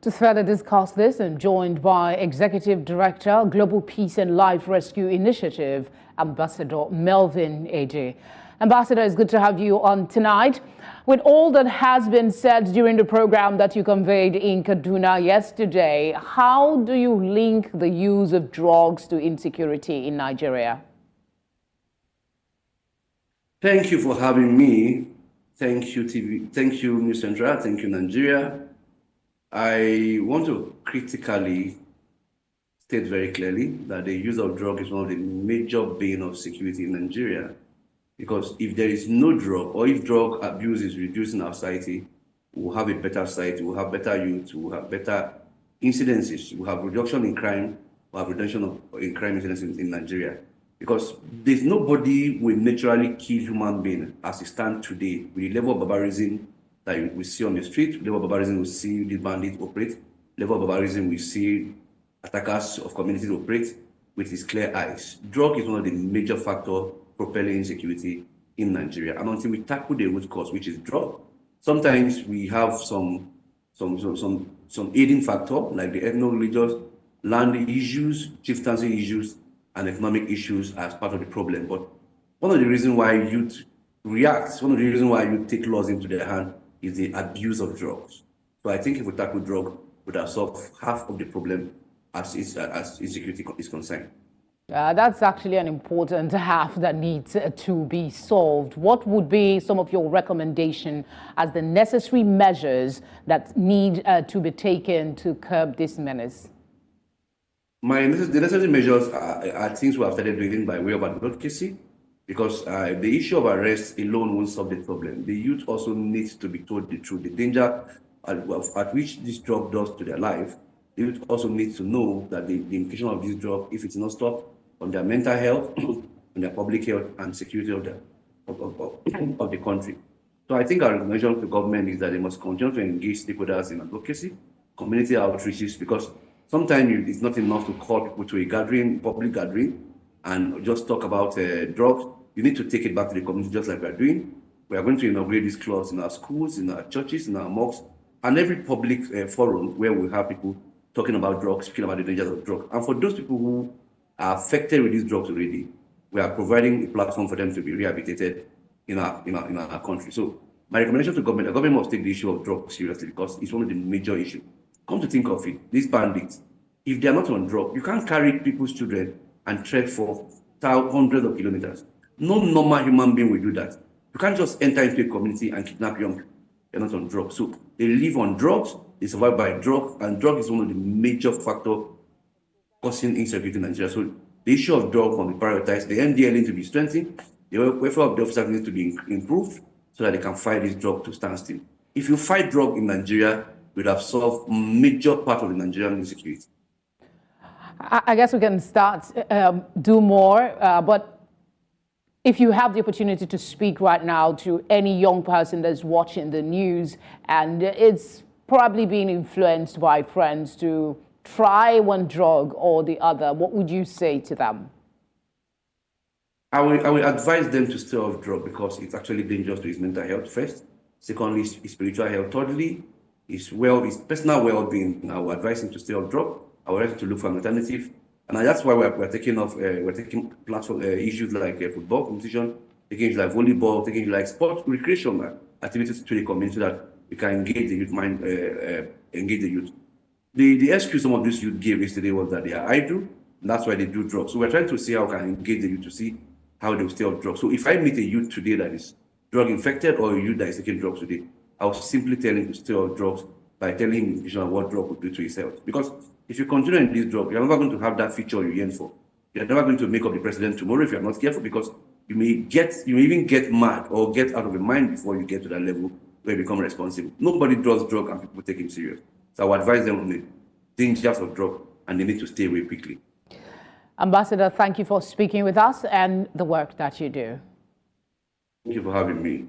To further discuss this, I'm joined by Executive Director, Global Peace and Life Rescue Initiative, Ambassador Melvin Ejeh. Ambassador, it's good to have you on tonight. With all that has been said during the program that you conveyed in Kaduna yesterday, how do you link the use of drugs to insecurity in Nigeria? Thank you for having me. Thank you, TV. Thank you, News Central. Thank you, Nigeria. I want to critically state very clearly that the use of drug is one of the major bane of security in Nigeria. Because if there is no drug, or if drug abuse is reduced in our society, we'll have a better society, we'll have better youth, we'll have better incidences, we'll have reduction in crime, we'll have reduction in crime incidents in Nigeria. Because there's nobody will naturally kill human being as it stands today with the level of barbarism that we see on the street, level of barbarism we see the bandits operate, level of barbarism we see attackers of communities operate with his clear eyes. Drug is one of the major factors propelling insecurity in Nigeria. And until we tackle the root cause, which is drug, sometimes we have some aiding factor like the ethno-religious, land issues, chieftaincy issues, and economic issues as part of the problem. But one of the reasons why youth react, one of the reasons why youth take laws into their hand is the abuse of drugs. So I think if we tackle drug, we would have solved half of the problem as insecurity is concerned. That's actually an important half that needs to be solved. What would be some of your recommendations as the necessary measures that need to be taken to curb this menace? The necessary measures are things we have started doing by way of advocacy, because the issue of arrest alone won't solve the problem. The youth also needs to be told the truth, the danger at which this drug does to their life. The youth also needs to know that the implication of this drug, if it's not stopped, on their mental health, on their public health and security of the country. So I think our recommendation to government is that they must continue to engage stakeholders in advocacy, community outreaches, because sometimes it's not enough to call people to a gathering, public gathering, and just talk about drugs. You need to take it back to the community, just like we are doing. We are going to inaugurate these clubs in our schools, in our churches, in our mosques, and every public forum where we have people talking about drugs, speaking about the dangers of drugs. And for those people who are affected with these drugs already, we are providing a platform for them to be rehabilitated in our country. So my recommendation to government, the government must take the issue of drugs seriously, because it's one of the major issues. Come to think of it, these bandits, if they are not on drugs, you can't carry people's children and trek for hundreds of kilometers. No normal human being will do that. You can't just enter into a community and kidnap young people. They're not on drugs. So they live on drugs, they survive by drugs, and drug is one of the major factors causing insecurity in Nigeria. So the issue of drugs must be prioritized, the NDLEA to be strengthened, the welfare of the officers needs to be improved so that they can fight this drug to stand still. If you fight drug in Nigeria, we would have solved major part of the Nigerian insecurity. I guess we can start, do more, but if you have the opportunity to speak right now to any young person that's watching the news and it's probably being influenced by friends to try one drug or the other, what would you say to them? I will advise them to stay off drug because it's actually dangerous to his mental health first. Secondly, his spiritual health. Thirdly, his personal well-being. I will advise him to stay off drug. I will advise him to look for an alternative. And that's why we're taking platform issues like football competition, taking issues like volleyball, taking issues like sport, recreational activities to the community so that we can engage the youth engage the youth. The excuse some of these youth gave yesterday was that they are idle, and that's why they do drugs. So we're trying to see how we can engage the youth to see how they will stay off drugs. So if I meet a youth today that is drug infected or a youth that is taking drugs today, I will simply tell him to stay off drugs by telling him what drug would do to his health. Because if you continue in this drug, you're never going to have that future you yearn for. You're never going to make up the president tomorrow if you're not careful, because you may even get mad or get out of your mind before you get to that level where you become responsible. Nobody draws drug and people take him serious. So I would advise them on the dangers of drug, and they need to stay away quickly. Ambassador, thank you for speaking with us and the work that you do. Thank you for having me.